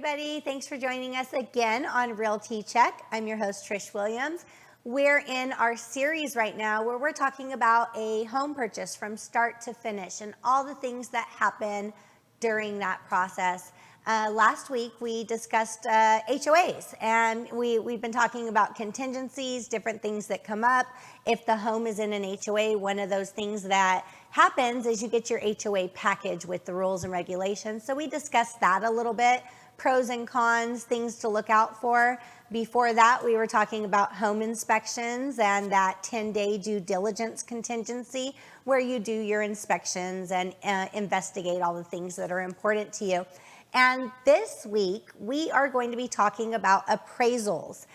everybody. Thanks for joining us again on Realty Check. I'm your host, Trish Williams. We're in our series right now where we're talking about a home purchase from start to finish and all the things that happen during that process. Last week, we discussed HOAs, and we've been talking about contingencies, different things that come up. If the home is in an HOA, one of those things that happens is you get your HOA package with the rules and regulations. So we discussed that a little bit, pros and cons, things to look out for. Before that, we were talking about home inspections and that 10-day due diligence contingency where you do your inspections and investigate all the things that are important to you. And this week, we are going to be talking about appraisals.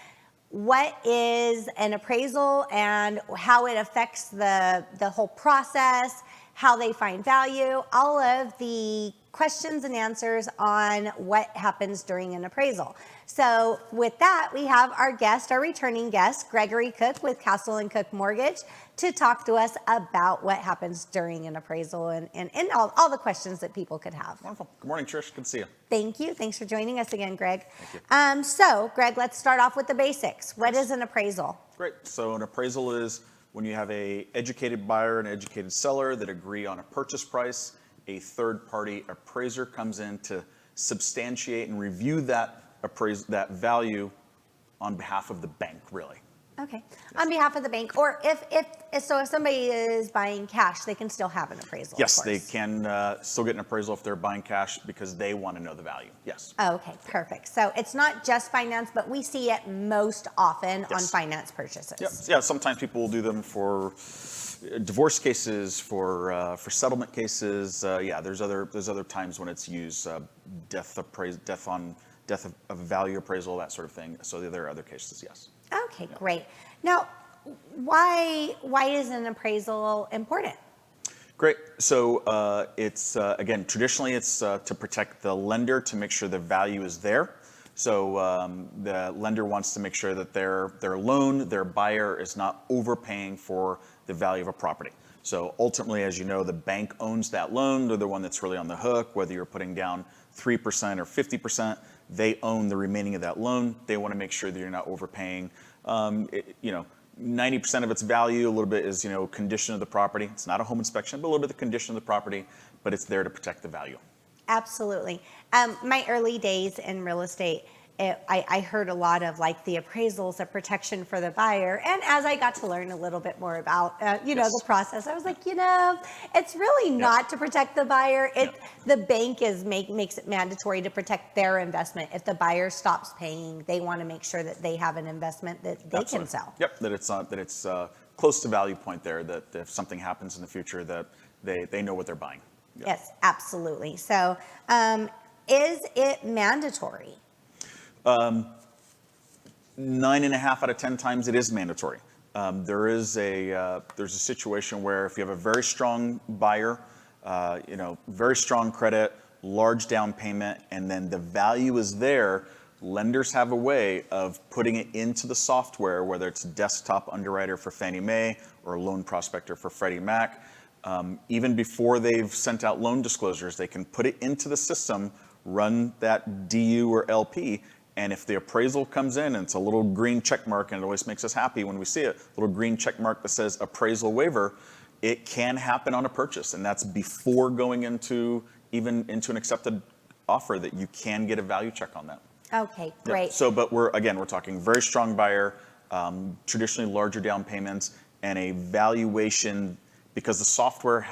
What is an appraisal and how it affects the whole process, how they find value, all of the questions and answers on what happens during an appraisal. So with that, we have our guest, our returning guest, Gregory Cooke with Castle & Cooke Mortgage, to talk to us about what happens during an appraisal and all the questions that people could have. Wonderful. Good morning, Trish. Good to see you. Thank you. Thanks for joining us again, Greg. Thank you. So, Greg, let's start off with the basics. What is an appraisal? Great. So an appraisal is when you have an educated buyer and an educated seller that agree on a purchase price. A third-party appraiser comes in to substantiate and review that value on behalf of the bank, really. Okay. Yes. On behalf of the bank, or if somebody is buying cash, they can still have an appraisal. Yes, they can still get an appraisal if they're buying cash because they want to know the value. Yes. Okay, perfect. So it's not just finance, but we see it most often on finance purchases. Yep. Yeah. Sometimes people will do them for divorce cases, for settlement cases. Yeah. There's other times when it's used, death of value appraisal, that sort of thing. So there are other cases. Yes. Okay, great. Now, why is an appraisal important? Great. So it's again, traditionally it's to protect the lender, to make sure the value is there. So the lender wants to make sure that their loan, their buyer is not overpaying for the value of a property. So ultimately, as you know, the bank owns that loan. They're the one that's really on the hook, whether you're putting down 3% or 50%. They own the remaining of that loan. They want to make sure that you're not overpaying. 90% of its value, a little bit is, condition of the property. It's not a home inspection, but a little bit of the condition of the property, but it's there to protect the value. Absolutely. My early days in real estate, I heard a lot of like the appraisals, a protection for the buyer. And as I got to learn a little bit more about, the process, I was like, it's really not to protect the buyer. The bank makes it mandatory to protect their investment. If the buyer stops paying, they want to make sure that they have an investment that they can sell. Yep, that it's close to value point there, that if something happens in the future, that they know what they're buying. Yep. Yes, absolutely. So is it mandatory? 9.5 out of 10 times it is mandatory. There's a situation where if you have a very strong buyer, very strong credit, large down payment, and then the value is there, lenders have a way of putting it into the software, whether it's desktop underwriter for Fannie Mae or loan prospector for Freddie Mac. Even before they've sent out loan disclosures, they can put it into the system, run that DU or LP, and if the appraisal comes in and it's a little green check mark, and it always makes us happy when we see it, a little green check mark that says appraisal waiver, it can happen on a purchase. And that's before going into an accepted offer, that you can get a value check on that. Okay, great. Yeah. So, but we're talking very strong buyer, traditionally larger down payments, and a valuation, because the software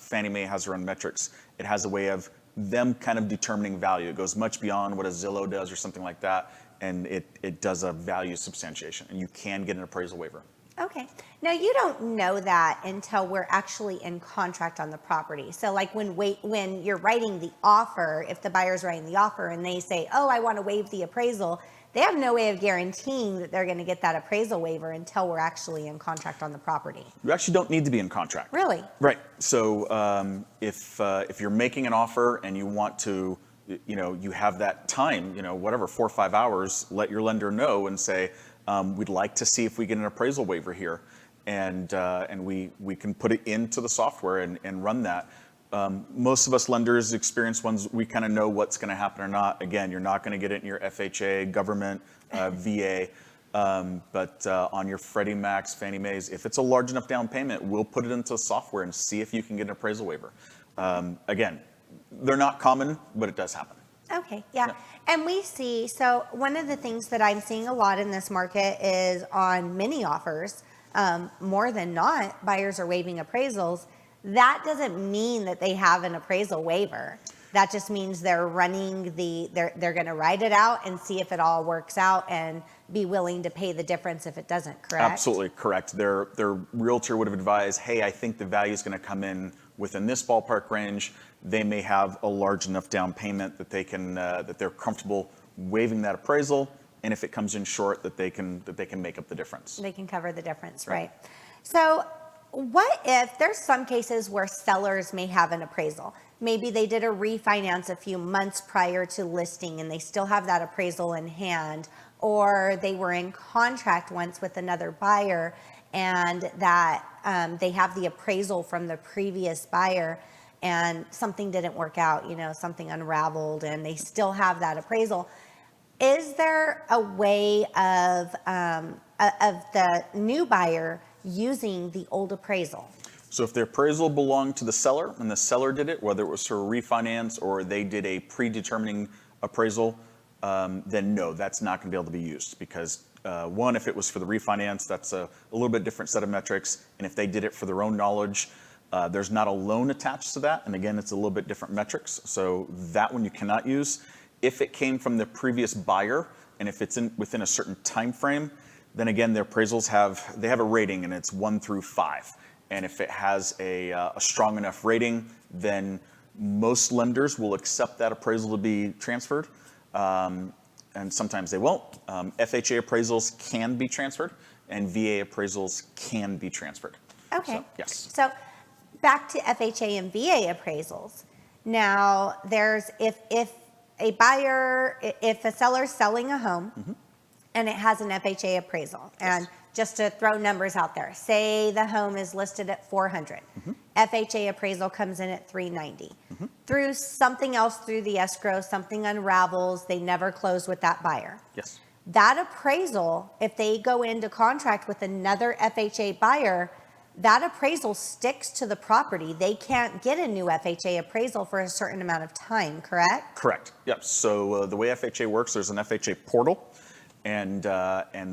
Fannie Mae has their own metrics. It has a way of them kind of determining value. It goes much beyond what a Zillow does or something like that, and it does a value substantiation, and you can get an appraisal waiver. Okay. Now, you don't know that until we're actually in contract on the property. So like when you're writing the offer, if the buyer's writing the offer and they say, oh, I want to waive the appraisal, they have no way of guaranteeing that they're going to get that appraisal waiver until we're actually in contract on the property. You actually don't need to be in contract. Really? Right. So if you're making an offer and you want to, you have that time, 4 or 5 hours, let your lender know and say, we'd like to see if we get an appraisal waiver here. And we can put it into the software and run that. Most of us lenders, experienced ones, we kind of know what's going to happen or not. Again, you're not going to get it in your FHA, government, VA. But on your Freddie Macs, Fannie Mae's, if it's a large enough down payment, we'll put it into software and see if you can get an appraisal waiver. Again, they're not common, but it does happen. Okay, yeah. And we see, so one of the things that I'm seeing a lot in this market is on mini offers, more than not, buyers are waiving appraisals. That doesn't mean that they have an appraisal waiver. That just means they're running they're going to write it out and see if it all works out and be willing to pay the difference if it doesn't, correct? Absolutely correct. Their realtor would have advised, hey, I think the value is going to come in within this ballpark range. They may have a large enough down payment that they can that they're comfortable waiving that appraisal, and if it comes in short, that they can make up the difference. They can cover the difference, right? So what if there's some cases where sellers may have an appraisal? Maybe they did a refinance a few months prior to listing and they still have that appraisal in hand, or they were in contract once with another buyer and that they have the appraisal from the previous buyer and something didn't work out, something unraveled and they still have that appraisal. Is there a way of the new buyer using the old appraisal? So if the appraisal belonged to the seller and the seller did it, whether it was for a refinance or they did a predetermining appraisal, then no, that's not going to be able to be used because one, if it was for the refinance, that's a little bit different set of metrics. And if they did it for their own knowledge, there's not a loan attached to that. And again, it's a little bit different metrics. So that one you cannot use. If it came from the previous buyer and if it's within a certain time frame, then again, their appraisals have a rating and it's 1 through 5. And if it has a strong enough rating, then most lenders will accept that appraisal to be transferred. And sometimes they won't. FHA appraisals can be transferred and VA appraisals can be transferred. Okay. So, yes. So back to FHA and VA appraisals. Now there's, if a seller's selling a home and it has an FHA appraisal, and just to throw numbers out there, say the home is listed at 400. FHA appraisal comes in at 390. Through something else, through the escrow, something unravels, they never close with that buyer. Yes. That appraisal, if they go into contract with another FHA buyer, that appraisal sticks to the property. They can't get a new FHA appraisal for a certain amount of time, correct? Correct. Yep. So the way FHA works, there's an FHA portal. And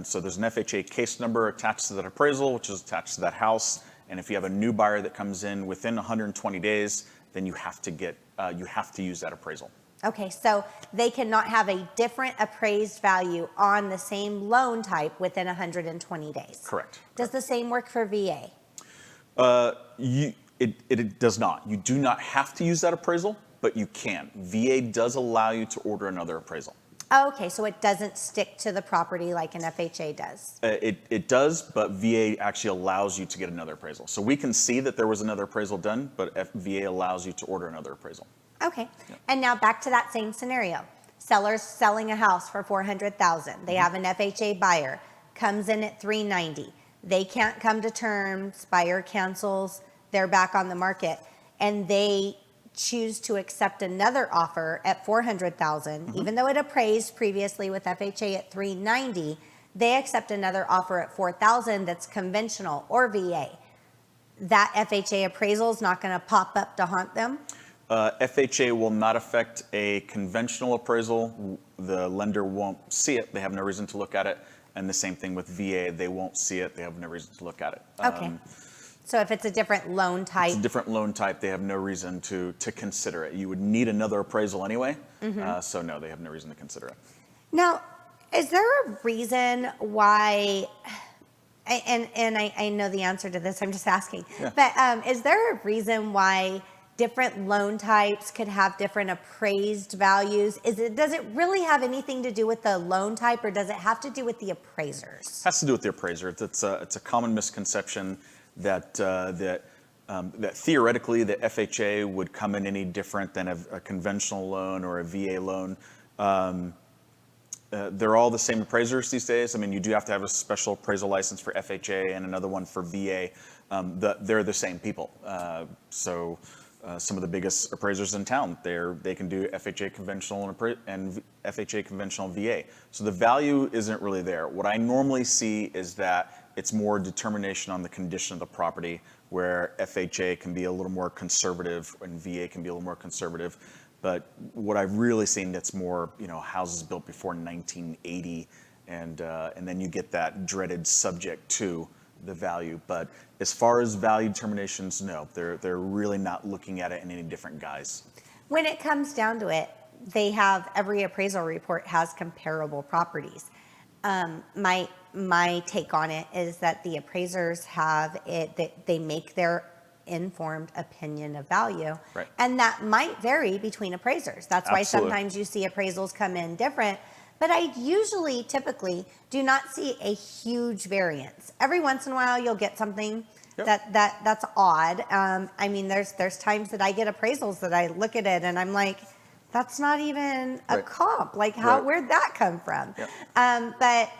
so there's an FHA case number attached to that appraisal, which is attached to that house. And if you have a new buyer that comes in within 120 days, then you have to use that appraisal. Okay, so they cannot have a different appraised value on the same loan type within 120 days. Correct. Does the same work for VA? It does not. You do not have to use that appraisal, but you can. VA does allow you to order another appraisal. Okay, so it doesn't stick to the property like an FHA does. It does, but VA actually allows you to get another appraisal. So we can see that there was another appraisal done, but VA allows you to order another appraisal. Okay, and now back to that same scenario. Seller's selling a house for $400,000. They have an FHA buyer, comes in at $390. They can't come to terms, buyer cancels, they're back on the market, and they choose to accept another offer at $400,000, even though it appraised previously with FHA at $390, they accept another offer at $4,000 that's conventional or VA. That FHA appraisal is not going to pop up to haunt them? FHA will not affect a conventional appraisal. The lender won't see it. They have no reason to look at it. And the same thing with VA. They won't see it. They have no reason to look at it. Okay. So if it's a different loan type. It's a different loan type. They have no reason to consider it. You would need another appraisal anyway. So no, they have no reason to consider it. Now, is there a reason why, and I know the answer to this, I'm just asking, but is there a reason why different loan types could have different appraised values? Does it really have anything to do with the loan type, or does it have to do with the appraisers? It has to do with the appraiser. It's a common misconception that theoretically the FHA would come in any different than a conventional loan or a VA loan. They're all the same appraisers these days. I mean, you do have to have a special appraisal license for FHA and another one for VA. They're the same people. So some of the biggest appraisers in town. They can do FHA conventional and FHA conventional VA. So the value isn't really there. What I normally see is that it's more determination on the condition of the property, where FHA can be a little more conservative and VA can be a little more conservative. But what I've really seen, that's more, houses built before 1980, and then you get that dreaded subject to the value. But as far as value determinations, no, they're really not looking at it in any different guise. When it comes down to it, every appraisal report has comparable properties. My take on it is that the appraisers they make their informed opinion of value. Right. And that might vary between appraisers. That's why Absolutely. sometimes you see appraisals come in different. But I typically do not see a huge variance. Every once in a while, you'll get something that's odd. There's times that I get appraisals that I look at it and I'm like, that's not even a comp. Like, where'd that come from? Yep. But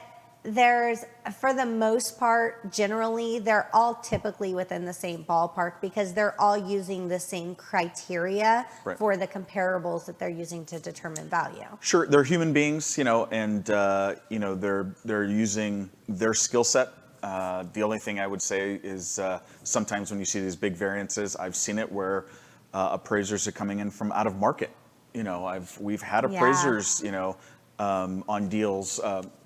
for the most part, generally, they're all typically within the same ballpark because they're all using the same criteria for the comparables that they're using to determine value. Sure, they're human beings, and they're using their skill set. The only thing I would say is sometimes when you see these big variances, I've seen it where appraisers are coming in from out of market. We've had appraisers, on deals.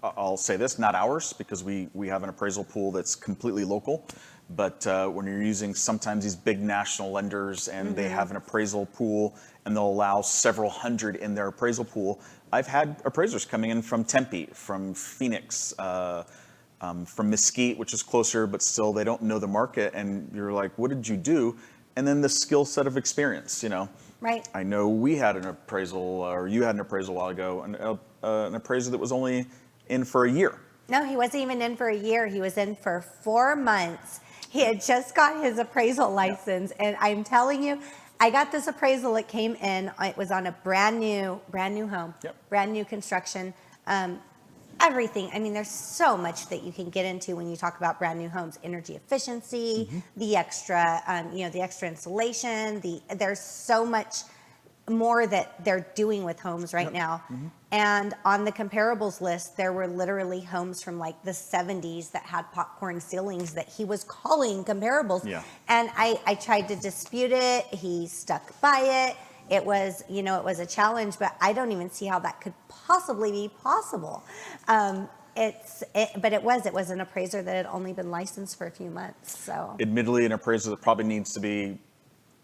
I'll say this, not ours, because we have an appraisal pool that's completely local. But when you're using sometimes these big national lenders and they have an appraisal pool and they'll allow several hundred in their appraisal pool, I've had appraisers coming in from Tempe, from Phoenix, from Mesquite, which is closer, but still they don't know the market. And you're like, what did you do? And then the skill set of experience, Right. I know we had an appraisal, or you had an appraisal a while ago, an appraiser that was only in for a year. No, he wasn't even in for a year. He was in for 4 months. He had just got his appraisal license. And I'm telling you, I got this appraisal. It came in. It was on a brand new home, brand new construction. Everything. There's so much that you can get into when you talk about brand new homes: energy efficiency, the extra, the extra insulation. There's so much more that they're doing with homes right now. And on the comparables list, there were literally homes from like the 70s that had popcorn ceilings that he was calling comparables. Yeah. And I tried to dispute it. He stuck by it. It was a challenge, but I don't even see how that could possibly be possible. But it was an appraiser that had only been licensed for a few months. So admittedly, an appraiser that probably needs to be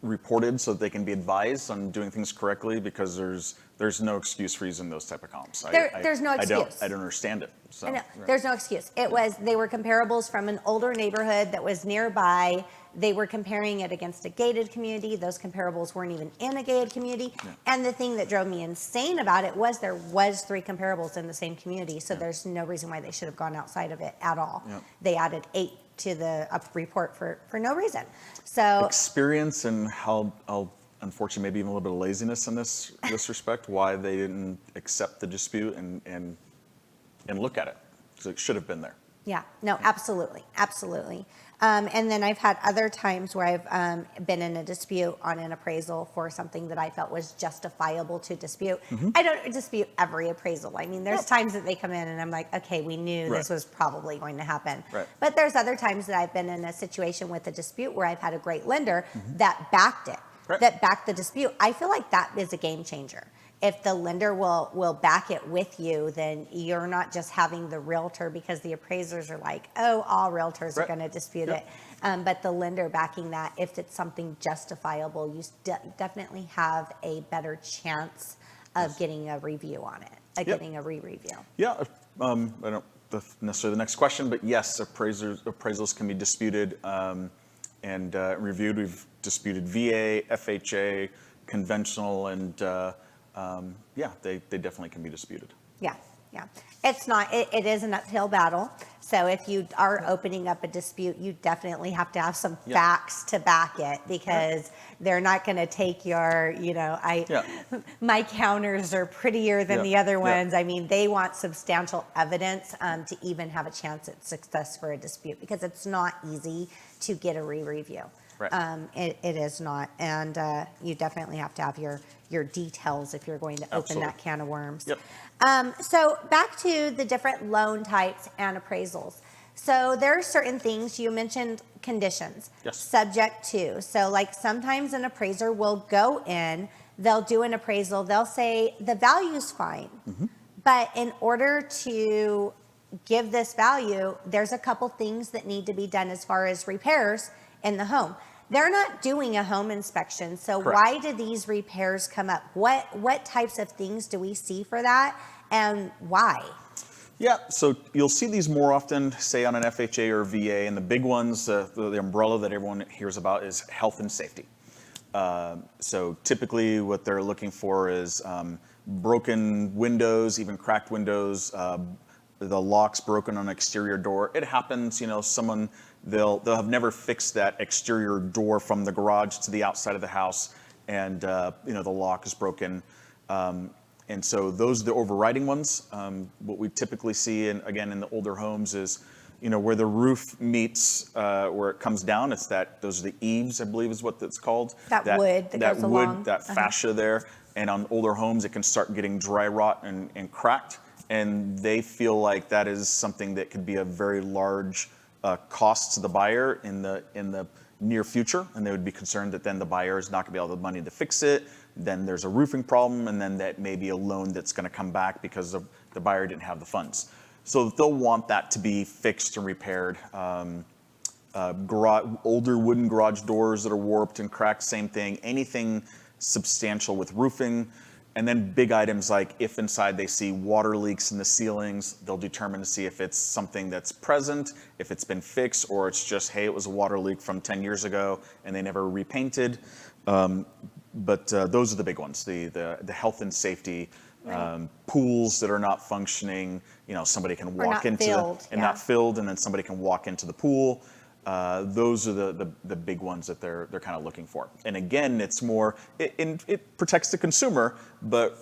reported so that they can be advised on doing things correctly, because there's no excuse for using those type of comps. There's no excuse. I don't understand it. So, I know. There's no excuse. They were comparables from an older neighborhood that was nearby. They were comparing it against a gated community. Those comparables weren't even in a gated community. And the thing that drove me insane about it was there was 3 comparables in the same community. So there's no reason why they should have gone outside of it at all. They added 8 to the report for no reason. So experience and how unfortunately maybe even a little bit of laziness in this respect, why they didn't accept the dispute and look at it, because it should have been there. Yeah, no, absolutely. And then I've had other times where I've been in a dispute on an appraisal for something that I felt was justifiable to dispute. I don't dispute every appraisal. There's times that they come in and I'm like, okay, we knew this was probably going to happen. But there's other times that I've been in a situation with a dispute where I've had a great lender that backed it, that backed the dispute. I feel like that is a game changer. If the lender will back it with you, then you're not just having the realtor, because the appraisers are like, oh, all realtors are going to dispute it. But the lender backing that, if it's something justifiable, you definitely have a better chance of getting a review on it, getting a re-review. Yeah, I don't necessarily the next question, but yes, appraisals can be disputed and reviewed. We've disputed VA, FHA, conventional, and they definitely can be disputed. Yeah. It's not, it is an uphill battle. So if you are opening up a dispute, you definitely have to have some facts to back it, because they're not going to take your, my counters are prettier than the other ones. They want substantial evidence to even have a chance at success for a dispute, because it's not easy to get a re-review. Right. It is not. And you definitely have to have your details if you're going to open Absolutely. that can of worms. Yep. So back to the different loan types and appraisals. So there are certain things, you mentioned conditions, Yes. subject to. So like sometimes an appraiser will go in, they'll do an appraisal, they'll say the value's fine. But in order to give this value, there's a couple things that need to be done as far as repairs in the home. They're not doing a home inspection, so Correct. why do these repairs come up? What types of things do we see for that, and why? Yeah, so you'll see these more often, say on an FHA or VA, and the big ones, the umbrella that everyone hears about is health and safety. So typically what they're looking for is broken windows, even cracked windows, the locks broken on an exterior door. It happens, someone, they'll have never fixed that exterior door from the garage to the outside of the house, and the lock is broken. And so those are the overriding ones. What we typically see, and again in the older homes, is where the roof meets, where it comes down. Those are the eaves, I believe, is what that's called. That wood that goes along. That fascia there. And on older homes, it can start getting dry rot and cracked. And they feel like that is something that could be a very large cost to the buyer in the near future, and they would be concerned that then the buyer is not going to be able to have the money to fix it. Then there's a roofing problem, and then that may be a loan that's going to come back because the buyer didn't have the funds. So they'll want that to be fixed and repaired. Older wooden garage doors that are warped and cracked, same thing. Anything substantial with roofing. And then big items like if inside they see water leaks in the ceilings, they'll determine to see if it's something that's present, if it's been fixed, or it's just, hey, it was a water leak from 10 years ago and they never repainted. But those are the big ones, the health and safety, Right. pools that are not functioning, somebody can walk into not filled, and then somebody can walk into the pool. Those are the big ones that they're kind of looking for. And again, it's more, it protects the consumer, but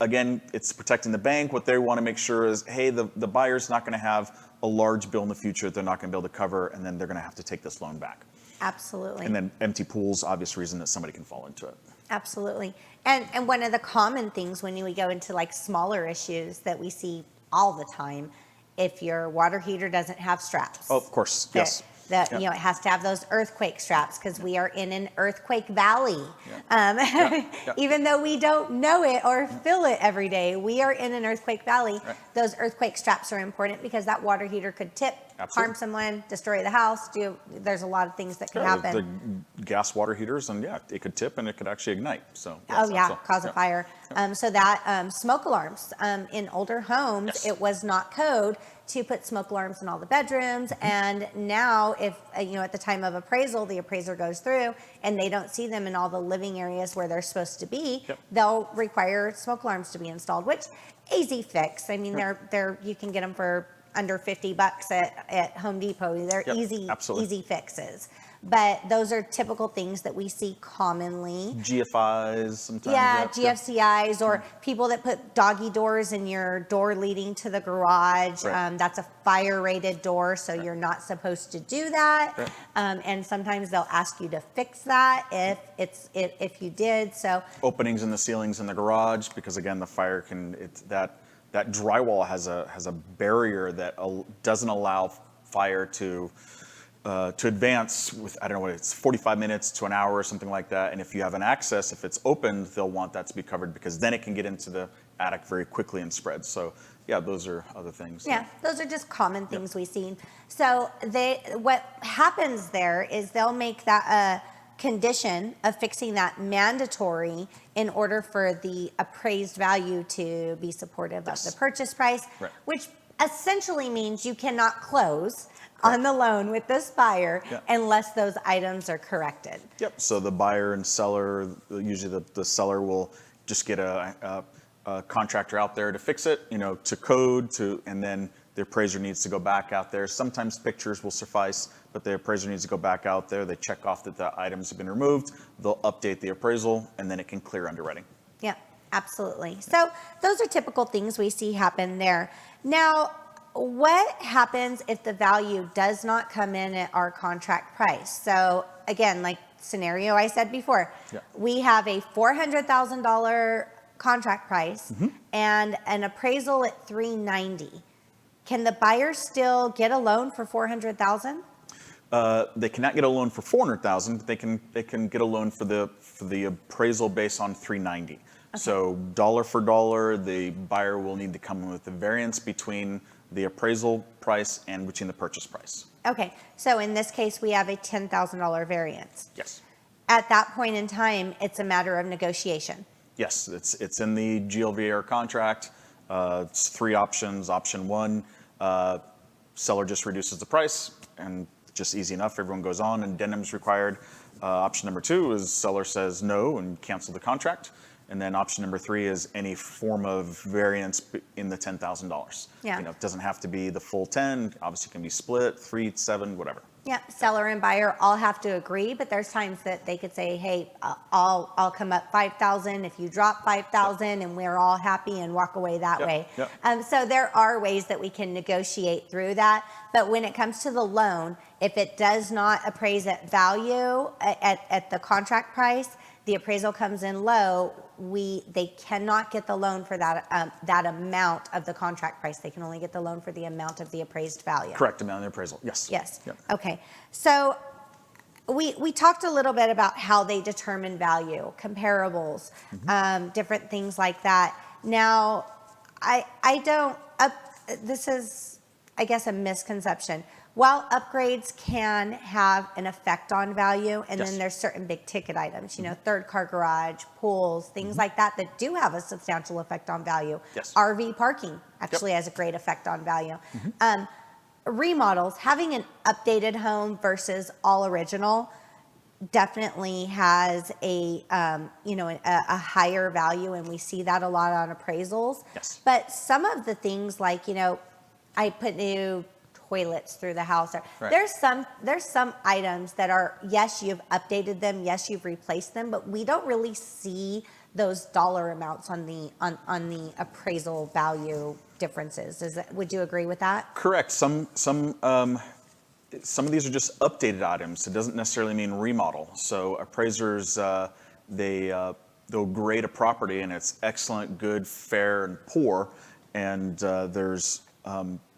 again, it's protecting the bank. What they want to make sure is, hey, the buyer's not going to have a large bill in the future that they're not going to be able to cover, and then they're going to have to take this loan back. Absolutely. And then empty pools, obvious reason that somebody can fall into it. Absolutely. And one of the common things when we go into like smaller issues that we see all the time, if your water heater doesn't have straps. Oh, of course, yes. That it has to have those earthquake straps because we are in an earthquake valley. Even though we don't know it or feel it every day, we are in an earthquake valley. Right. Those earthquake straps are important because that water heater could tip, harm someone, destroy the house. There's a lot of things that could happen. The gas water heaters, and it could tip and it could actually ignite. So cause a fire. So that smoke alarms in older homes, it was not code to put smoke alarms in all the bedrooms. And now if, at the time of appraisal, the appraiser goes through and they don't see them in all the living areas where they're supposed to be, they'll require smoke alarms to be installed, which easy fix. I mean, they're you can get them for under $50 at Home Depot. They're easy fixes. But those are typical things that we see commonly. GFIs sometimes. GFCIs, or people that put doggy doors in your door leading to the garage. Right. That's a fire-rated door, so you're not supposed to do that. Right. And sometimes they'll ask you to fix that if you did. So openings in the ceilings in the garage, because again, the fire can that drywall has a barrier that doesn't allow fire to advance with, I don't know what it's 45 minutes to an hour or something like that. And if you have an access, if it's opened, they'll want that to be covered because then it can get into the attic very quickly and spread. So those are other things. Yeah, those are just common things we've seen. So what happens there is they'll make that a condition of fixing that mandatory in order for the appraised value to be supportive of the purchase price, which essentially means you cannot close on the loan with this buyer unless those items are corrected. So the buyer and seller, usually the seller will just get a contractor out there to fix it, to code, and then the appraiser needs to go back out there. Sometimes pictures will suffice, but the appraiser needs to go back out there. They check off that the items have been removed. They'll update the appraisal, and then it can clear underwriting. Yeah, absolutely. So those are typical things we see happen there. Now, what happens if the value does not come in at our contract price? So again, like scenario I said before. Yeah. We have a $400,000 contract price and an appraisal at $390,000. Can the buyer still get a loan for $400,000? They cannot get a loan for $400,000, but they can get a loan for the appraisal based on $390,000. So dollar for dollar, the buyer will need to come in with the variance between the appraisal price and between the purchase price. Okay, so in this case, we have a $10,000 variance. Yes. At that point in time, it's a matter of negotiation. Yes, it's in the GLVR contract. It's 3 options. Option 1, seller just reduces the price, and just easy enough. Everyone goes on, and addendum's required. Option number 2 is seller says no and cancel the contract. And then option number 3 is any form of variance in the $10,000. Yeah. You know, it doesn't have to be the full 10. Obviously, it can be split, 3, 7, whatever. Yeah, seller and buyer all have to agree, but there's times that they could say, hey, I'll come up 5,000 if you drop 5,000, and we're all happy and walk away that way. Yep. So there are ways that we can negotiate through that. But when it comes to the loan, if it does not appraise at value at the contract price, the appraisal comes in low, they cannot get the loan for that amount of the contract price. They can only get the loan for the amount of the appraised value. Correct amount of the appraisal. Yes. Yes. Yep. Okay. So we talked a little bit about how they determine value, comparables, different things like that. Now, this is, I guess, a misconception. While upgrades can have an effect on value, and then there's certain big ticket items, you know, third car garage, pools, things like that do have a substantial effect on value. Yes. RV parking actually has a great effect on value. Remodels, having an updated home versus all original definitely has a higher value, and we see that a lot on appraisals. Yes. But some of the things like, you know, I put new toilets through the house. Right. There's some items that are, yes, you've updated them, yes, you've replaced them, but we don't really see those dollar amounts on the appraisal value differences. Would you agree with that? Correct. Some of these are just updated items. It doesn't necessarily mean remodel. So appraisers, they'll grade a property, and it's excellent, good, fair, and poor, and there's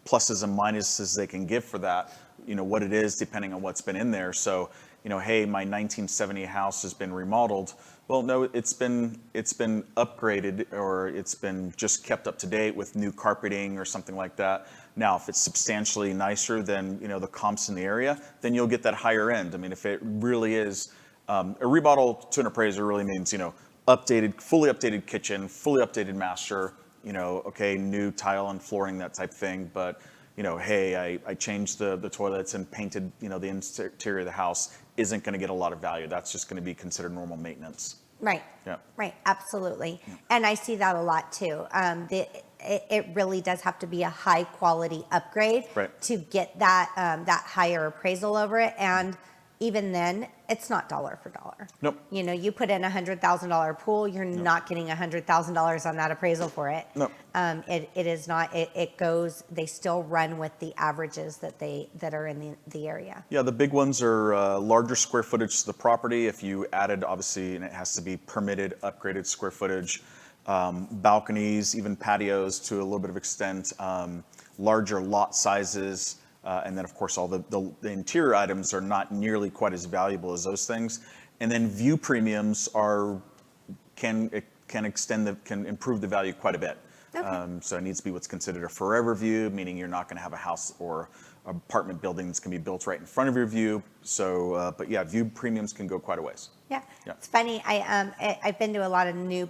pluses and minuses they can give for that, you know, what it is depending on what's been in there. So, you know, hey, my 1970 house has been remodeled. Well, no, it's been upgraded, or it's been just kept up to date with new carpeting or something like that. Now, if it's substantially nicer than, you know, the comps in the area, then you'll get that higher end. I mean, if it really is, a remodel to an appraiser really means, you know, fully updated kitchen, fully updated master, you know, okay, new tile and flooring, that type thing. But, you know, hey, I changed the toilets and painted, you know, the interior of the house, isn't going to get a lot of value. That's just going to be considered normal maintenance. Right. Yeah. Right. Absolutely. Yeah. And I see that a lot too. It really does have to be a high quality upgrade to get that higher appraisal over it. And even then, it's not dollar for dollar. Nope. You know, you put in $100,000 pool, you're not getting $100,000 on that appraisal for it. Nope. It is not. It goes. They still run with the averages that are in the area. Yeah, the big ones are larger square footage to the property. If you added, obviously, and it has to be permitted, upgraded square footage, balconies, even patios to a little bit of extent, larger lot sizes. And then, of course, all the interior items are not nearly quite as valuable as those things. And then view premiums can improve the value quite a bit. Okay. So it needs to be what's considered a forever view, meaning you're not going to have a house or apartment building that's going to be built right in front of your view. So, but yeah, view premiums can go quite a ways. Yeah, it's funny. I've been to a lot of new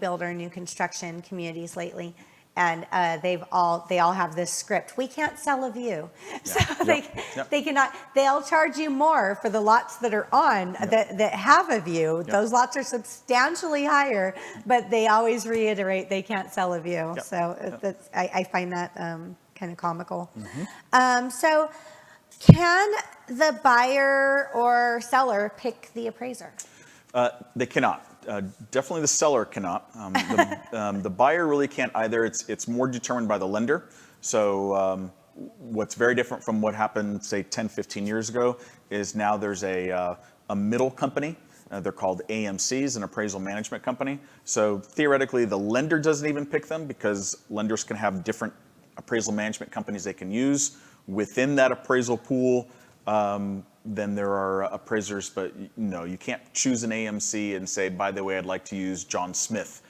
construction communities lately. And they all have this script. We can't sell a view, so they cannot. They'll charge you more for the lots that are on that have a view. Yep. Those lots are substantially higher, but they always reiterate they can't sell a view. Yep. So that's, I find that kind of comical. Mm-hmm. So, can the buyer or seller pick the appraiser? They cannot. Definitely the seller cannot. The buyer really can't either. It's more determined by the lender. So what's very different from what happened, say, 10, 15 years ago is now there's a middle company They're called AMCs, an appraisal management company. So theoretically, the lender doesn't even pick them because lenders can have different appraisal management companies they can use within that appraisal pool. Then there are appraisers, but no, you can't choose an AMC and say, by the way, I'd like to use John Smith.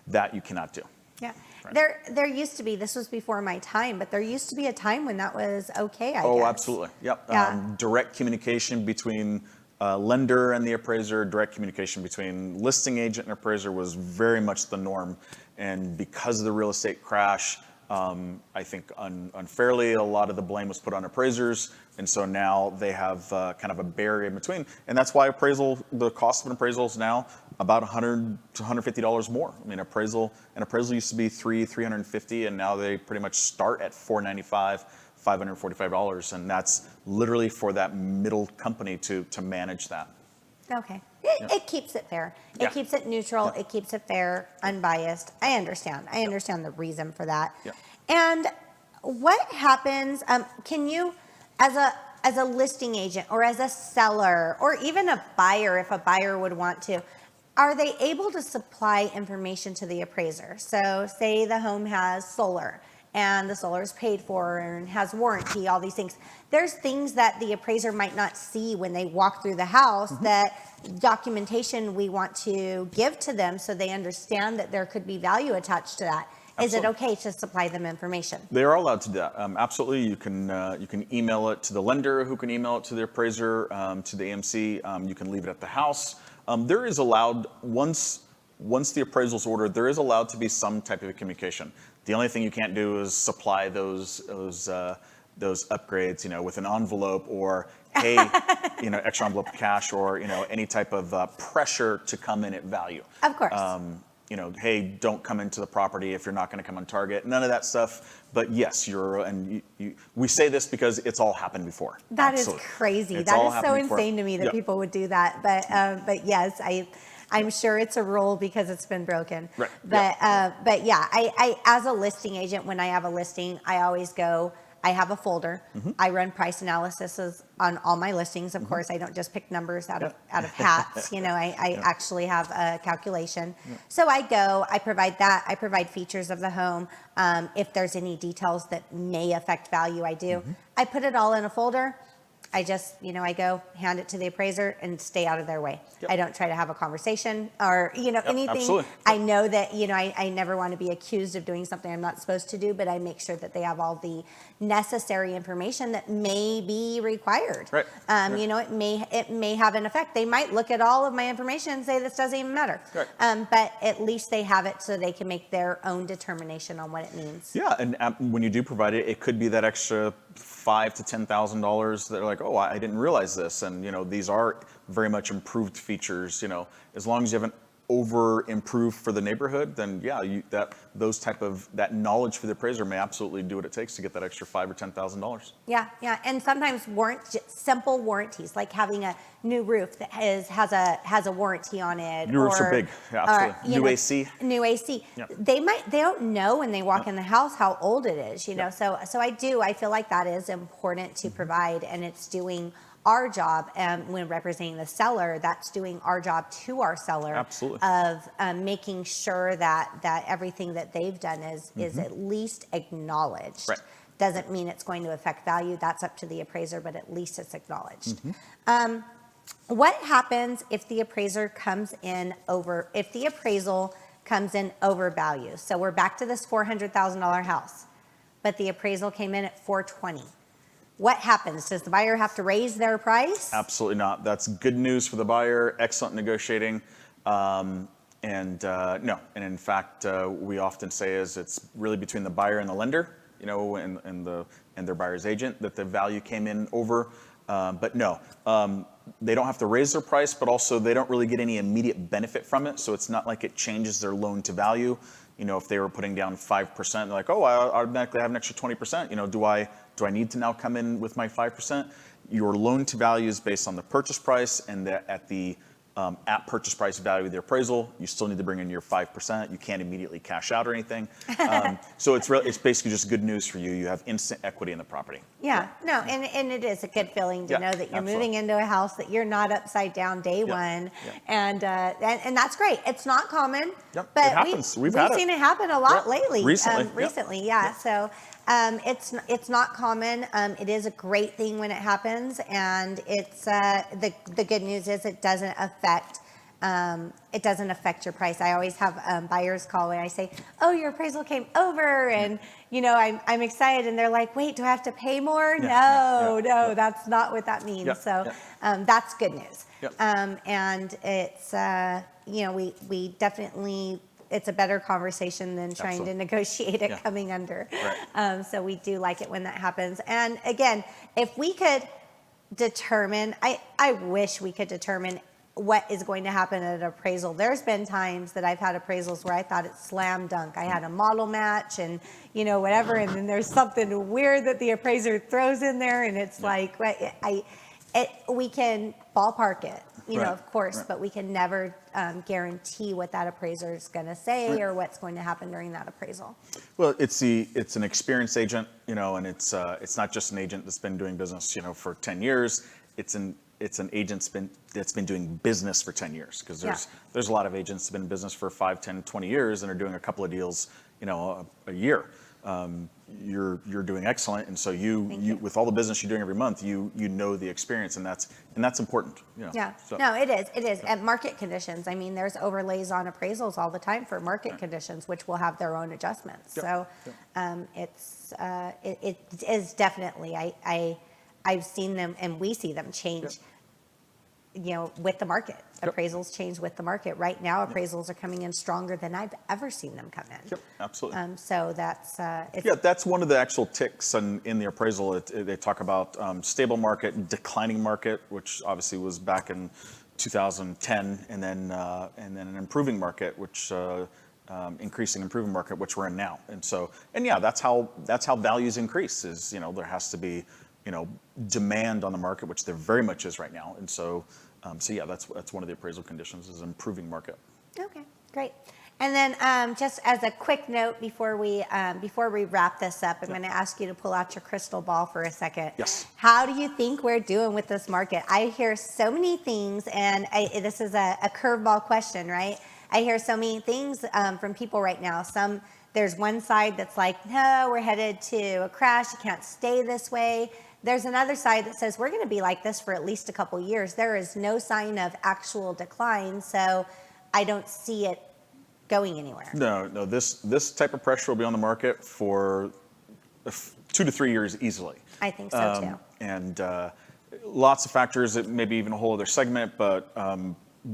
That you cannot do. Yeah. Right. There used to be, this was before my time, but there used to be a time when that was okay, I guess. Oh, absolutely. Yep. Yeah. Direct communication between lender and the appraiser, direct communication between listing agent and appraiser was very much the norm. And because of the real estate crash, I think unfairly, a lot of the blame was put on appraisers. And so now they have kind of a barrier in between. And that's why the cost of an appraisal is now about $100 to $150 more. I mean, an appraisal used to be $350, and now they pretty much start at $495, $545. And that's literally for that middle company to manage that. Okay. It keeps it fair. It keeps it neutral. It keeps it fair, unbiased. I understand. I understand the reason for that. And what happens, can you, as a listing agent or as a seller or even a buyer, if a buyer would want to, are they able to supply information to the appraiser? So say the home has solar and the solar is paid for and has warranty, all these things. There's things that the appraiser might not see when they walk through the house, that documentation we want to give to them so they understand that there could be value attached to that. Is it okay to supply them information? They are allowed to do that. Absolutely. You can email it to the lender, who can email it to the appraiser, to the AMC. You can leave it at the house. There is allowed, once the appraisal's ordered, there is allowed to be some type of communication. The only thing you can't do is supply those upgrades, with an envelope or, hey, extra envelope of cash or, any type of pressure to come in at value. Of course. Hey, don't come into the property if you're not going to come on target. None of that stuff. But yes, we say this because it's all happened before. That Absolutely. is crazy. It's that all is so happened before. insane to me that people would do that. But yes, I'm sure it's a rule because it's been broken. Right. But yeah, I as a listing agent, when I have a listing, I always go, I have a folder. I run price analysis on all my listings. Of course, I don't just pick numbers out of hats. I actually have a calculation. So I go, I provide that. I provide features of the home. If there's any details that may affect value, I do. I put it all in a folder. I just, I go hand it to the appraiser and stay out of their way. I don't try to have a conversation or, anything. Absolutely. I know that, I never want to be accused of doing something I'm not supposed to do, but I make sure that they have all the necessary information that may be required. Right. It may have an effect. They might look at all of my information and say this doesn't even matter. Right. But at least they have it so they can make their own determination on what it means. Yeah, and when you do provide it, it could be that extra $5,000 to $10,000 that are like, oh, I didn't realize this, and these are very much improved features. As long as you haven't over improved for the neighborhood, then yeah, that knowledge for the appraiser may absolutely do what it takes to get that extra $5,000 or $10,000. Yeah, and sometimes simple warranties, like having a new roof that has a warranty on it. New roofs are big, yeah, absolutely. New AC. Yeah. They don't know when they walk in the house how old it is. So I feel like that is important to provide, and it's doing our job, when representing the seller, that's doing our job to our seller. Absolutely. Of making sure that everything that they've done is at least acknowledged. Right. Doesn't mean it's going to affect value. That's up to the appraiser, but at least it's acknowledged. What happens if the appraisal comes in over value? So we're back to this $400,000 house, but the appraisal came in at $420,000. What happens? Does the buyer have to raise their price? Absolutely not. That's good news for the buyer. Excellent negotiating. No. And in fact, we often say it's really between the buyer and the lender, and their buyer's agent that the value came in over. But no, they don't have to raise their price, but also they don't really get any immediate benefit from it. So it's not like it changes their loan to value. If they were putting down 5%, they're like, oh, I automatically have an extra 20%. Do I need to now come in with my 5%? Your loan to value is based on the purchase price, and at the at purchase price value of the appraisal. You still need to bring in your 5%. You can't immediately cash out or anything. So it's basically just good news for you. You have instant equity in the property. Yeah, no, and it is a good feeling to know that you're absolutely. moving into a house that you're not upside down day one, and that's great. It's not common, Yep. but It happens. We've seen it happen a lot lately. Recently. Yeah. So it's not common. It is a great thing when it happens, and it's the good news is it doesn't affect your price. I always have buyers call when I say, "Oh, your appraisal came over," and I'm excited, and they're like, "Wait, do I have to pay more?" No, that's not what that means. So that's good news. And it's we definitely. It's a better conversation than trying to negotiate it coming under. Right. So we do like it when that happens. And again, if we could determine, I wish we could determine what is going to happen at an appraisal. There's been times that I've had appraisals where I thought it's slam dunk. I had a model match and whatever, and then there's something weird that the appraiser throws in there, and it's like we can ballpark it, of course, but we can never guarantee what that appraiser is going to say or what's going to happen during that appraisal. Well, it's an experienced agent, and it's not just an agent that's been doing business, for 10 years. It's an agent that's been doing business for 10 years, because there's a lot of agents that have been in business for 5, 10, 20 years and are doing a couple of deals, a year. You're doing excellent, and so you with all the business you're doing every month, you know the experience, and that's important. No, it is at market conditions. I mean, there's overlays on appraisals all the time for market conditions, which will have their own adjustments. So it is definitely I've seen them, and we see them change. With the market. Appraisals change with the market. Right now, appraisals are coming in stronger than I've ever seen them come in. Yep, absolutely. So that's that's one of the actual ticks in the appraisal. They talk about stable market, declining market, which obviously was back in 2010, and then an improving market, which increasing improving market, which we're in now. And that's how values increase. Is there has to be demand on the market, which there very much is right now. And so that's one of the appraisal conditions, is improving market. Okay, great. And then just as a quick note before we wrap this up, I'm going to ask you to pull out your crystal ball for a second. Yes. How do you think we're doing with this market? I hear so many things, and this is a curveball question, right? I hear so many things from people right now. There's one side that's like, no, we're headed to a crash. You can't stay this way. There's another side that says we're going to be like this for at least a couple years. There is no sign of actual decline, so I don't see it going anywhere. No. This type of pressure will be on the market for 2 to 3 years easily. I think so too. And lots of factors, that maybe even a whole other segment, but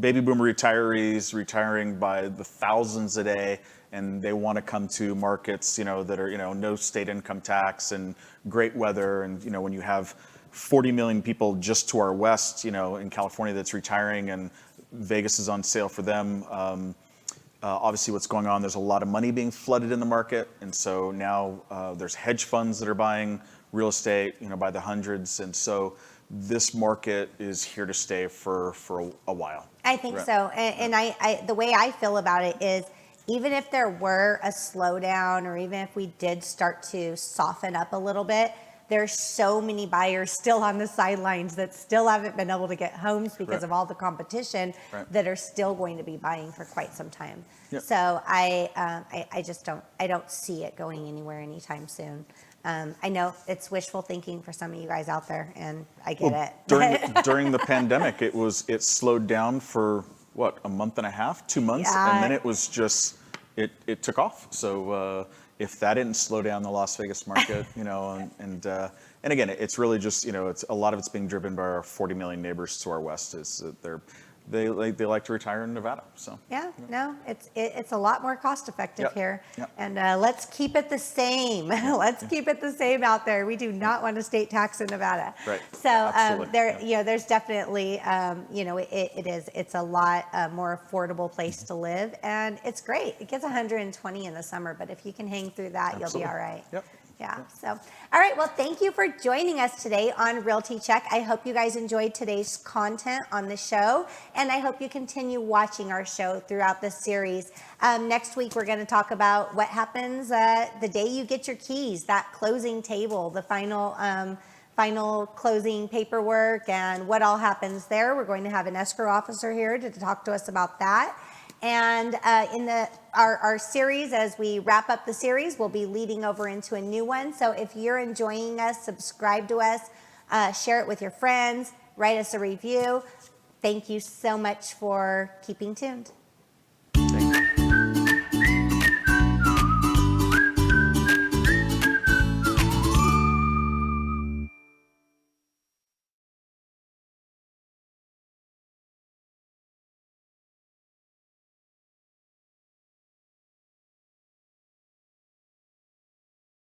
baby boomer retirees retiring by the thousands a day, and they want to come to markets, that are, no state income tax and great weather. And, when you have 40 million people just to our west, in California that's retiring, and Vegas is on sale for them. Obviously what's going on, there's a lot of money being flooded in the market. And so now there's hedge funds that are buying real estate, by the hundreds. And so this market is here to stay for a while. I think so. And I the way I feel about it is, even if there were a slowdown, or even if we did start to soften up a little bit, there's so many buyers still on the sidelines that still haven't been able to get homes because of all the competition that are still going to be buying for quite some time. So I just don't see it going anywhere anytime soon. I know it's wishful thinking for some of you guys out there, and I get it. During the pandemic, it slowed down for what, a month and a half, 2 months, and then it was just it took off. So if that didn't slow down the Las Vegas market, and again, it's really just it's a lot of it's being driven by our 40 million neighbors to our west. Is that they like to retire in Nevada. So it's a lot more cost effective here, and let's keep it the same. Let's keep it the same out there. We do not want a state tax in Nevada. Right. So there's definitely it's a lot more affordable place to live, and it's great. It gets 120 in the summer, but if you can hang through that, you'll be all right. Yep. Yeah. So, all right. Well, thank you for joining us today on Realty Check. I hope you guys enjoyed today's content on the show, and I hope you continue watching our show throughout this series. Next week, we're going to talk about what happens the day you get your keys, that closing table, the final closing paperwork, and what all happens there. We're going to have an escrow officer here to talk to us about that. And in our series, as we wrap up the series, we'll be leading over into a new one. So if you're enjoying us, subscribe to us, share it with your friends, write us a review. Thank you so much for keeping tuned.